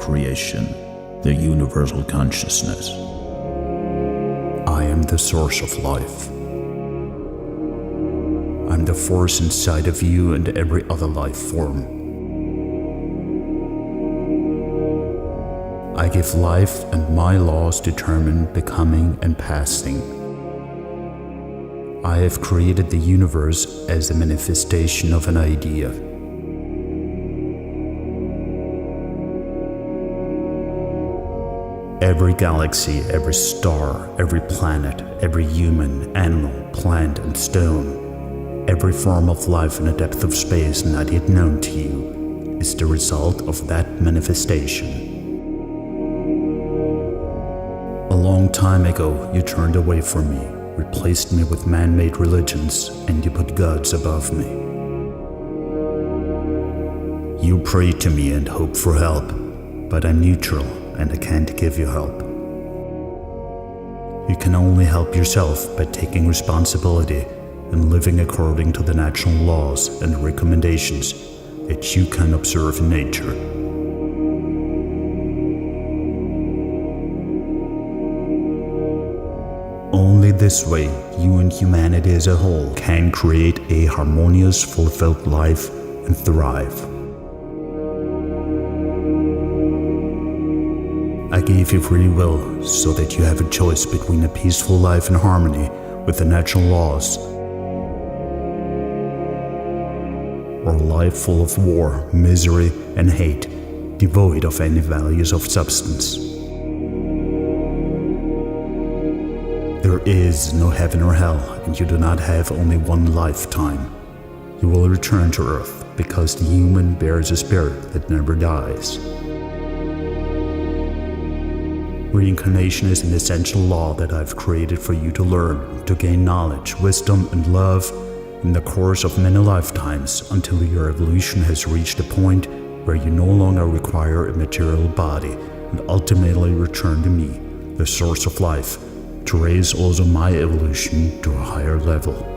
creation, the universal consciousness. I am the source of life. I'm the force inside of you and every other life form. I give life, and my laws determine becoming and passing. I have created the universe as a manifestation of an idea. Every galaxy, every star, every planet, every human, animal, plant, and stone, every form of life in a depth of space not yet known to you, is the result of that manifestation. A long time ago, you turned away from me, replaced me with man-made religions, and you put gods above me. You pray to me and hope for help, but I'm neutral and I can't give you help. You can only help yourself by taking responsibility and living according to the natural laws and recommendations that you can observe in nature. Only this way, you and humanity as a whole can create a harmonious, fulfilled life and thrive. I gave you free will so that you have a choice between a peaceful life in harmony with the natural laws or a life full of war, misery, and hate, devoid of any values of substance. There is no heaven or hell, and you do not have only one lifetime. You will return to Earth because the human bears a spirit that never dies. Reincarnation is an essential law that I've created for you to learn, to gain knowledge, wisdom, and love in the course of many lifetimes until your evolution has reached a point where you no longer require a material body and ultimately return to me, the source of life, to raise also my evolution to a higher level.